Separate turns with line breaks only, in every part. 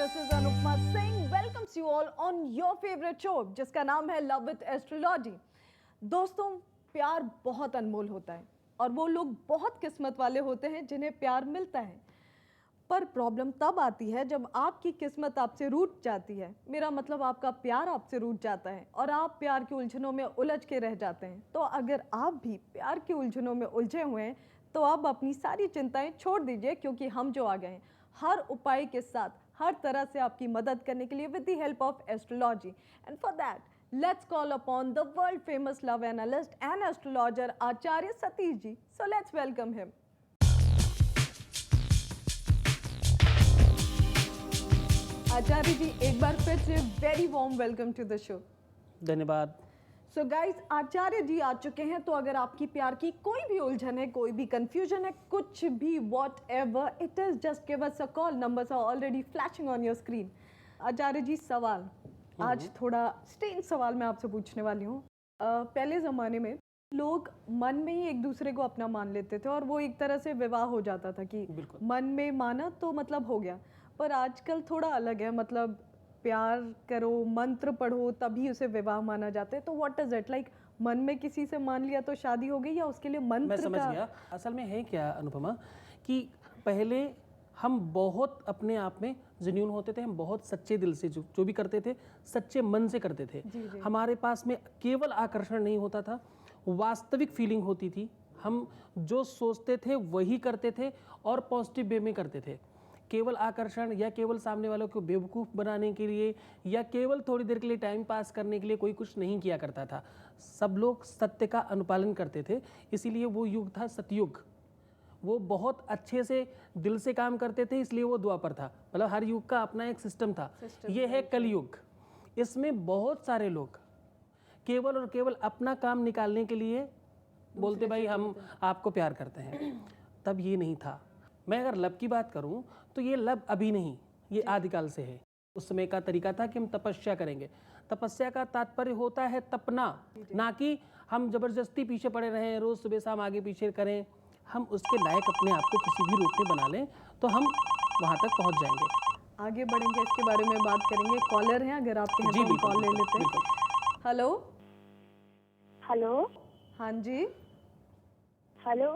this is Anupma Singh. Welcomes you all on your favorite show जिसका नाम है love with astrology. दोस्तों, प्यार बहुत अनमोल होता है और वो लोग बहुत किस्मत वाले होते हैं जिन्हें प्यार मिलता है। पर प्रॉब्लम तब आती है जब आपकी किस्मत आपसे रूठ जाती है। मेरा मतलब आपका प्यार आपसे रूठ जाता है और आप प्यार की उलझनों में उलझ के रह जाते हैं। तो अगर आप भी प्यार की उलझनों में उलझे हुए हैं तो आप अपनी सारी चिंताएं छोड़ दीजिए, क्योंकि हम जो आ गए हैं हर उपाय के साथ, हर तरह से आपकी मदद करने के लिए with the help of astrology. And for that let's call upon the world famous love analyst and astrologer Acharya Satish ji. So let's welcome him. Acharya ji, एक बार फिर से very warm welcome to the show.
धन्यवाद।
So guys, आचार्य जी आ चुके हैं। तो अगर आपकी प्यार की कोई भी उलझन है, कोई भी कंफ्यूजन है, कुछ भी whatever it is, just give us a call. Numbers are already flashing on your screen. Acharya ji, सवाल आज थोड़ा स्ट्रेंज सवाल मैं आपसे पूछने वाली हूँ। पहले ज़माने में लोग मन में ही एक दूसरे को अपना मान लेते थे और वो एक तरह से विवाह हो जाता था कि मन में माना तो मतलब हो गया। पर आजकल थोड़ा अलग है, मतलब प्यार करो, मंत्र पढ़ो तभी उसे विवाह माना जाता है। तो व्हाट इज इट लाइक, मन में किसी से मान लिया तो शादी हो गई या उसके लिए मंत्र?
मैं समझ गया। असल में है क्या अनुपमा कि पहले हम बहुत अपने आप में जेन्युइन होते थे, हम बहुत सच्चे दिल से जो भी करते थे सच्चे मन से करते थे।
जी।
हमारे पास में केवल आकर्षण नहीं होता था, वास्तविक फीलिंग होती थी। हम जो सोचते थे वही करते थे और पॉजिटिव वे में करते थे। केवल आकर्षण या केवल सामने वालों को बेवकूफ़ बनाने के लिए या केवल थोड़ी देर के लिए टाइम पास करने के लिए कोई कुछ नहीं किया करता था। सब लोग सत्य का अनुपालन करते थे, इसीलिए वो युग था सतयुग। वो बहुत अच्छे से दिल से काम करते थे, इसलिए वो द्वापर था। मतलब हर युग का अपना एक सिस्टम था। ये है कलयुग। इसमें बहुत सारे लोग केवल और केवल अपना काम निकालने के लिए बोलते भाई हम आपको प्यार करते हैं। तब ये नहीं था। मैं अगर लब की बात करूं तो ये लब अभी नहीं, ये आदिकाल से है। उस समय का तरीका था कि हम तपस्या करेंगे। तपस्या का तात्पर्य होता है तपना, ना कि हम जबरदस्ती पीछे पड़े रहें, रोज सुबह शाम आगे पीछे करें। हम उसके लायक अपने आप को किसी भी रूप में बना लें तो हम वहां तक पहुंच जाएंगे।
आगे बढ़ेंगे, इसके बारे में बात करेंगे। कॉलर हैं, अगर आपके हैं तो कॉल ले लेते हैं। Hello
hello.
हाँ जी।
हेलो,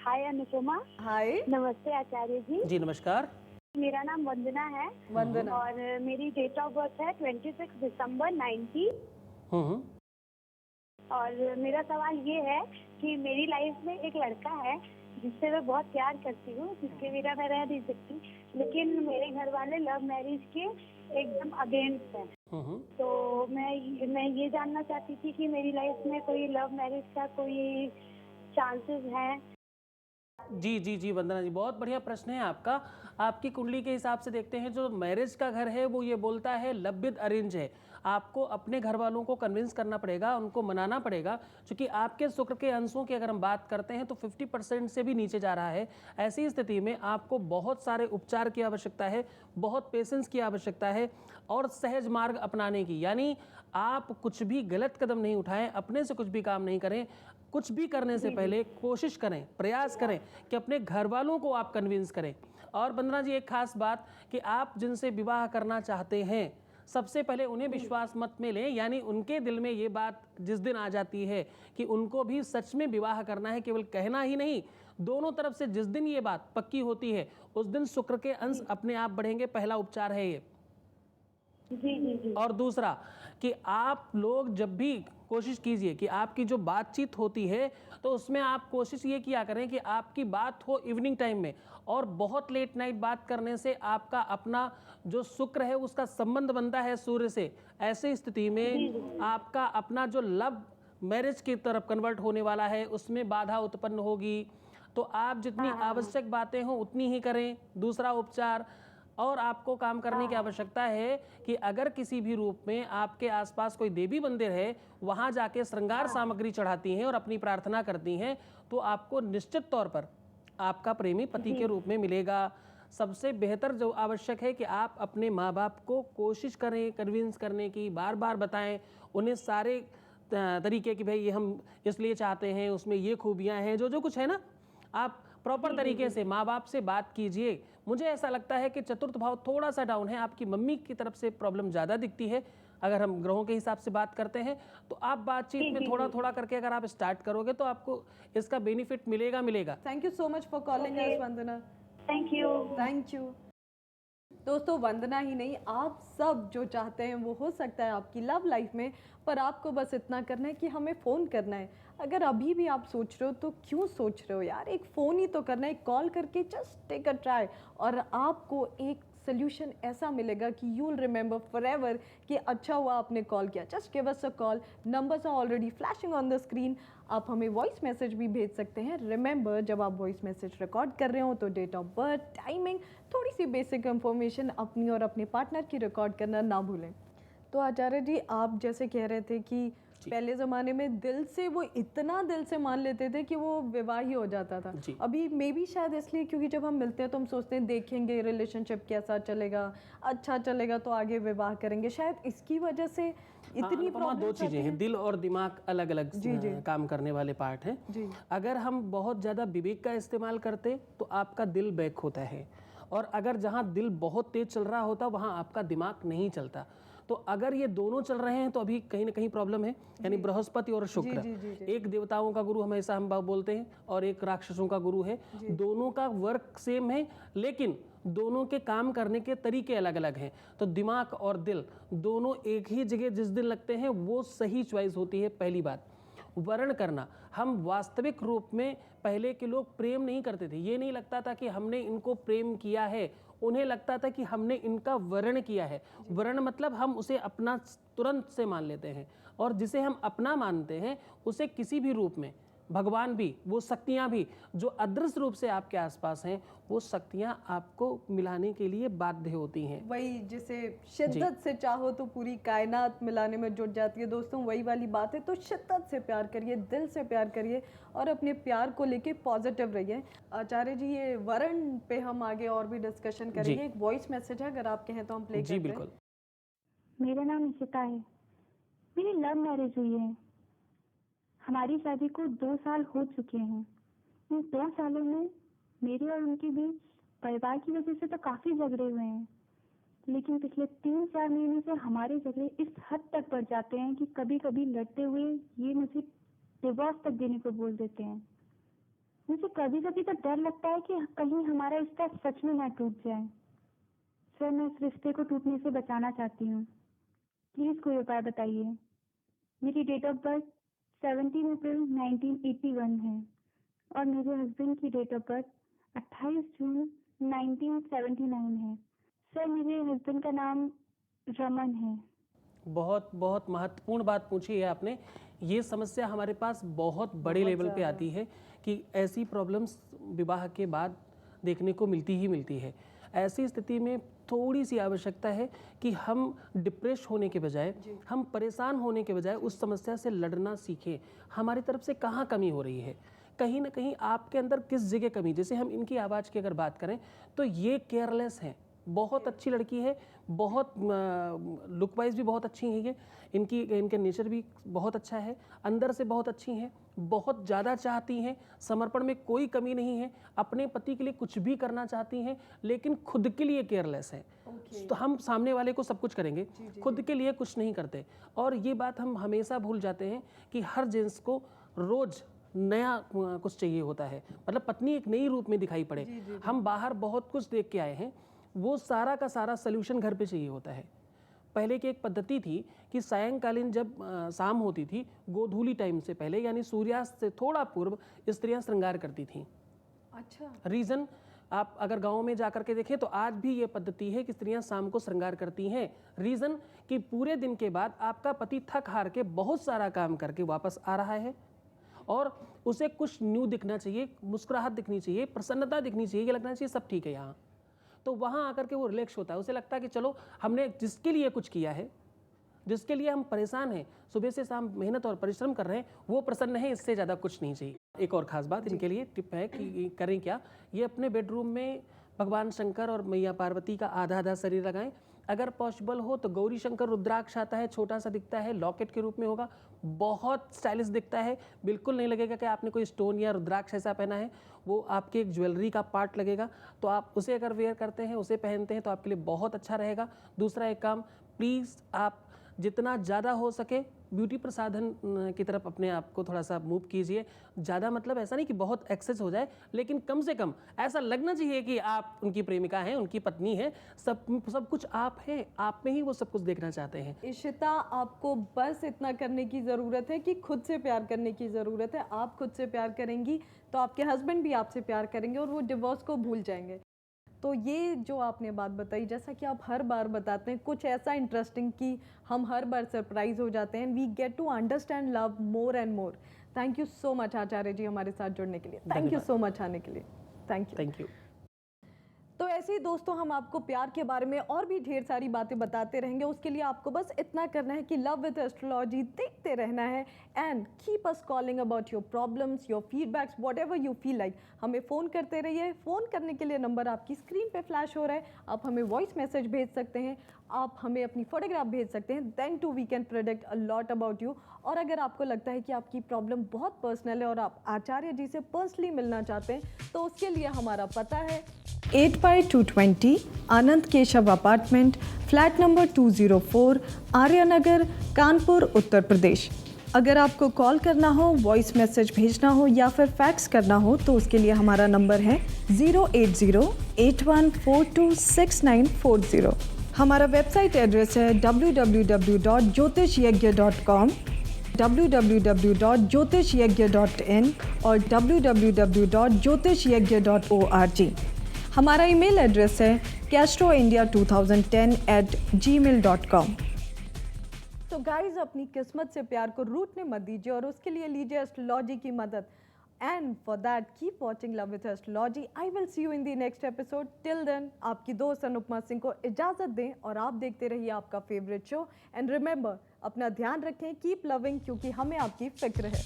हाय अनुपमा।
हाय।
नमस्ते आचार्य जी।
जी नमस्कार।
मेरा नाम वंदना है।
वंदना।
और मेरी डेट ऑफ बर्थ है 26 दिसंबर 90। और मेरा सवाल ये है कि मेरी लाइफ में एक लड़का है जिससे मैं बहुत प्यार करती हूँ, जिसके बिना मैं रह नहीं सकती, लेकिन मेरे घर वाले लव मैरिज के एकदम अगेंस्ट हैं। तो मैं ये जानना चाहती थी कि मेरी लाइफ में कोई लव मैरिज का कोई चांसेस हैं?
जी जी जी वंदना जी, बहुत बढ़िया प्रश्न है आपका। आपकी कुंडली के हिसाब से देखते हैं, जो मैरिज का घर है वो ये बोलता है लव विद अरेंज है। आपको अपने घर वालों को कन्विंस करना पड़ेगा, उनको मनाना पड़ेगा, क्योंकि आपके शुक्र के अंशों की अगर हम बात करते हैं तो 50% से भी नीचे जा रहा है। ऐसी स्थिति में आपको बहुत सारे उपचार की आवश्यकता है, बहुत पेशेंस की आवश्यकता है और सहज मार्ग अपनाने की। यानी आप कुछ भी गलत कदम नहीं उठाएं, अपने से कुछ भी काम नहीं करें। कुछ भी करने से पहले कोशिश करें, प्रयास करें कि अपने घर वालों को आप कन्विंस करें। और वंदना जी, एक खास बात कि आप जिनसे विवाह करना चाहते हैं सबसे पहले उन्हें विश्वास मत में लें। यानी उनके दिल में ये बात जिस दिन आ जाती है कि उनको भी सच में विवाह करना है, केवल कहना ही नहीं, दोनों तरफ से जिस दिन ये बात पक्की होती है उस दिन शुक्र के अंश अपने आप बढ़ेंगे। पहला उपचार है ये।
जी।
और दूसरा कि आप लोग जब भी कोशिश कीजिए कि आपकी जो बातचीत होती है तो उसमें आप कोशिश ये किया करें कि आपकी बात हो इवनिंग टाइम में। और बहुत लेट नाइट बात करने से आपका अपना जो शुक्र है उसका संबंध बनता है सूर्य से। ऐसी स्थिति में आपका अपना जो लव मैरिज की तरफ कन्वर्ट होने वाला है उसमें बाधा उत्पन्न होगी। तो आप जितनी आवश्यक बातें हों उतनी ही करें। दूसरा उपचार और आपको काम करने की आवश्यकता है कि अगर किसी भी रूप में आपके आसपास कोई देवी मंदिर है, वहां जाके श्रृंगार सामग्री चढ़ाती हैं और अपनी प्रार्थना करती हैं तो आपको निश्चित तौर पर आपका प्रेमी पति के रूप में मिलेगा। सबसे बेहतर जो आवश्यक है कि आप अपने माँ बाप को कोशिश करें कन्विंस करने की, बार बार बताएं उन्हें सारे तरीके कि भाई ये हम इसलिए चाहते हैं, उसमें ये खूबियाँ हैं, जो कुछ है ना, आप प्रॉपर तरीके से माँ बाप से बात कीजिए, मुझे ऐसा लगता है कि चतुर्थ भाव थोड़ा सा डाउन है, आपकी मम्मी की तरफ से प्रॉब्लम ज़्यादा दिखती है। अगर हम ग्रहों के हिसाब से बात करते हैं तो आप बातचीत में थोड़ा थोड़ा करके अगर आप स्टार्ट करोगे तो आपको इसका बेनिफिट मिलेगा।
Thank you so much for calling us Vandana.
Thank you.
Thank you. दोस्तों, वंदना ही नहीं, आप सब जो चाहते हैं वो हो सकता है आपकी लव लाइफ में, पर आपको बस इतना करना है कि हमें फ़ोन करना है। अगर अभी भी आप सोच रहे हो तो क्यों सोच रहे हो यार, एक फ़ोन ही तो करना है, कॉल करके जस्ट टेक अ ट्राई, और आपको एक सोल्यूशन ऐसा मिलेगा कि यू विल रिमेंबर फॉरएवर कि अच्छा हुआ आपने कॉल किया। Just give us a call, numbers are already flashing on the screen. आप हमें वॉइस मैसेज भी भेज सकते हैं। रिमेंबर, जब आप वॉइस मैसेज रिकॉर्ड कर रहे हो तो डेट ऑफ बर्थ, टाइमिंग, थोड़ी सी बेसिक इंफॉर्मेशन अपनी और अपने पार्टनर की रिकॉर्ड करना ना भूलें। तो आचार्य जी, आप जैसे कह रहे थे कि पहले ज़माने में दिल से वो इतना दिल से मान लेते थे कि वो विवाह ही हो जाता था। अभी मे भी शायद इसलिए क्योंकि जब हम मिलते हैं तो हम सोचते हैं देखेंगे रिलेशनशिप कैसा चलेगा, अच्छा चलेगा तो आगे विवाह करेंगे, शायद इसकी वजह से इतनी प्रॉब्लम।
दो चीज़ें हैं, दिल और दिमाग अलग अलग काम करने वाले पार्ट हैं। अगर हम बहुत ज़्यादा विवेक का इस्तेमाल करते तो आपका दिल बैक होता है, और अगर जहाँ दिल बहुत तेज चल रहा होता वहाँ आपका दिमाग नहीं चलता। तो अगर ये दोनों चल रहे हैं तो अभी कहीं ना कहीं प्रॉब्लम है। यानी बृहस्पति और शुक्र, एक देवताओं का गुरु हमेशा हम बोलते हैं और एक राक्षसों का गुरु है। दोनों का वर्क सेम है लेकिन दोनों के काम करने के तरीके अलग अलग हैं। तो दिमाग और दिल दोनों एक ही जगह जिस दिन लगते हैं वो सही चॉइस होती है। पहली बात, वर्ण करना, हम वास्तविक रूप में पहले के लोग प्रेम नहीं करते थे। ये नहीं लगता था कि हमने इनको प्रेम किया है, उन्हें लगता था कि हमने इनका वर्ण किया है। वर्ण मतलब हम उसे अपना तुरंत से मान लेते हैं, और जिसे हम अपना मानते हैं उसे किसी भी रूप में, भगवान भी, वो शक्तियाँ भी जो अदृश्य रूप से आपके आसपास हैं, वो शक्तियाँ आपको मिलाने के लिए बाध्य होती हैं।
वही जिसे शिद्दत से चाहो तो पूरी कायनात मिलाने में जुट जाती है। दोस्तों, वही वाली बात है। तो शिद्दत से प्यार करिए, दिल से प्यार करिए, और अपने प्यार को लेके पॉजिटिव रहिए। आचार्य जी, ये वर्ण पे हम आगे और भी डिस्कशन करेंगे। एक वॉइस मैसेज है, अगर आप कहें तो हम प्ले करते हैं।
जी बिल्कुल।
मेरा नाम निशिता है। मेरी लव मैरिज हुई है। हमारी शादी को 2 साल हो चुके हैं। इन 2 सालों में मेरे और उनके बीच परिवार की वजह से तो काफी झगड़े हुए हैं, लेकिन पिछले 3-4 महीने से हमारे झगड़े इस हद तक बढ़ जाते हैं कि कभी कभी लड़ते हुए ये मुझे डिवोर्स तक देने को बोल देते हैं। मुझे कभी कभी तो डर लगता है कि कहीं हमारा रिश्ता सच में ना टूट जाए। सर, मैं इस रिश्ते को टूटने से बचाना चाहती हूँ। प्लीज कोई उपाय बताइए। मेरी डेट ऑफ बर्थ 17 अप्रैल 1981 है और मेरे हस्बैंड की डेट ऑफ बर्थ 28 जून 1979 है। सर, मेरे हस्बैंड का नाम रमन है।
बहुत बहुत महत्वपूर्ण बात पूछी है आपने। ये समस्या हमारे पास बहुत बड़े लेवल पे आती है कि ऐसी प्रॉब्लम्स विवाह के बाद देखने को मिलती ही मिलती है। ऐसी स्थिति में थोड़ी सी आवश्यकता है कि हम डिप्रेस होने के बजाय, हम परेशान होने के बजाय उस समस्या से लड़ना सीखें। हमारी तरफ से कहाँ कमी हो रही है, कहीं ना कहीं आपके अंदर किस जगह कमी। जैसे हम इनकी आवाज़ की अगर बात करें तो ये केयरलेस हैं। बहुत अच्छी लड़की है, बहुत लुक वाइज भी बहुत अच्छी है ये, इनके नेचर भी बहुत अच्छा है, अंदर से बहुत अच्छी हैं, बहुत ज़्यादा चाहती हैं, समर्पण में कोई कमी नहीं है, अपने पति के लिए कुछ भी करना चाहती हैं, लेकिन खुद के लिए केयरलेस हैं। तो हम सामने वाले को सब कुछ करेंगे, खुद के लिए कुछ नहीं करते। और ये बात हम हमेशा भूल जाते हैं कि हर जेंट्स को रोज़ नया कुछ चाहिए होता है, मतलब पत्नी एक नई रूप में दिखाई पड़े। हम बाहर बहुत कुछ देख के आए हैं, वो सारा का सारा सल्यूशन घर पे चाहिए होता है। पहले की एक पद्धति थी कि सायंकालीन जब शाम होती थी, गोधूली टाइम से पहले यानी सूर्यास्त से थोड़ा पूर्व स्त्रियां श्रृंगार करती थीं।
अच्छा।
रीज़न, आप अगर गांव में जाकर के देखें तो आज भी ये पद्धति है कि स्त्रियां शाम को श्रृंगार करती हैं। रीज़न कि पूरे दिन के बाद आपका पति थक हार के बहुत सारा काम करके वापस आ रहा है और उसे कुछ न्यू दिखना चाहिए, मुस्कुराहट दिखनी चाहिए, प्रसन्नता दिखनी चाहिए, ये लगना चाहिए सब ठीक है यहाँ। तो वहाँ आकर के वो रिलैक्स होता है, उसे लगता है कि चलो हमने जिसके लिए कुछ किया है, जिसके लिए हम परेशान हैं, सुबह से शाम मेहनत और परिश्रम कर रहे हैं, वो प्रसन्न है, इससे ज़्यादा कुछ नहीं चाहिए। एक और ख़ास बात इनके लिए टिप है कि करें क्या, ये अपने बेडरूम में भगवान शंकर और मैया पार्वती का आधा आधा शरीर लगाएं अगर पॉसिबल हो तो गौरी शंकर रुद्राक्ष आता है, छोटा सा दिखता है, लॉकेट के रूप में होगा, बहुत स्टाइलिश दिखता है, बिल्कुल नहीं लगेगा कि आपने कोई स्टोन या रुद्राक्ष ऐसा पहना है, वो आपके एक ज्वेलरी का पार्ट लगेगा। तो आप उसे अगर वेयर करते हैं, उसे पहनते हैं तो आपके लिए बहुत अच्छा रहेगा। दूसरा एक काम, प्लीज़ आप जितना ज़्यादा हो सके ब्यूटी प्रसाधन की तरफ अपने आप को थोड़ा सा मूव कीजिए। ज़्यादा मतलब ऐसा नहीं कि बहुत एक्सेस हो जाए, लेकिन कम से कम ऐसा लगना चाहिए कि आप उनकी प्रेमिका हैं, उनकी पत्नी हैं, सब कुछ आप हैं, आप में ही वो सब कुछ देखना चाहते हैं।
इशिता, आपको बस इतना करने की ज़रूरत है कि खुद से प्यार करने की ज़रूरत है। आप खुद से प्यार करेंगी तो आपके हस्बैंड भी आपसे प्यार करेंगे और वो डिवोर्स को भूल जाएंगे। तो ये जो आपने बात बताई, जैसा कि आप हर बार बताते हैं, कुछ ऐसा इंटरेस्टिंग कि हम हर बार सरप्राइज हो जाते हैं। We get to understand love more and more. Thank you so much Acharya ji हमारे साथ जुड़ने के लिए। थैंक यू सो मच आने के लिए। Thank you. तो ऐसे ही दोस्तों, हम आपको प्यार के बारे में और भी ढेर सारी बातें बताते रहेंगे। उसके लिए आपको बस इतना करना है कि लव विद एस्ट्रोलॉजी देखते रहना है and keep us calling about your problems, your feedbacks, what ever you feel like. हमें फ़ोन करते रहिए। फ़ोन करने के लिए नंबर आपकी स्क्रीन पे फ्लैश हो रहा है। आप हमें वॉइस मैसेज भेज सकते हैं, आप हमें अपनी फोटोग्राफ भेज सकते हैं। Then too we can predict a lot about you. और अगर आपको लगता है कि आपकी प्रॉब्लम बहुत पर्सनल है और आप आचार्य जी से पर्सनली मिलना चाहते हैं, तो उसके लिए हमारा पता है 8/220 Anand Keshav apartment, flat number 204, Aryanagar, Kanpur, Uttar Pradesh. अगर आपको कॉल करना हो, वॉइस मैसेज भेजना हो या फिर फैक्स करना हो, तो उसके लिए हमारा नंबर है 08081426940। हमारा वेबसाइट एड्रेस है www.jyotishyagy.com, www.jyotishyagy.in और www.jyotishyagy.org। हमारा ईमेल एड्रेस है castroindia2010@gmail.com। तो गाइज, अपनी किस्मत से प्यार को रूठने मत दीजिए और उसके लिए लीजिए एस्ट्रोलॉजी की मदद। And for that keep watching love with astrology. I will see you in the next episode. Till then, आपकी दोस्त अनुपमा सिंह को इजाज़त दें और आप देखते रहिए आपका फेवरेट शो। एंड रिमेंबर, अपना ध्यान रखें, कीप लविंग, क्योंकि हमें आपकी फिक्र है।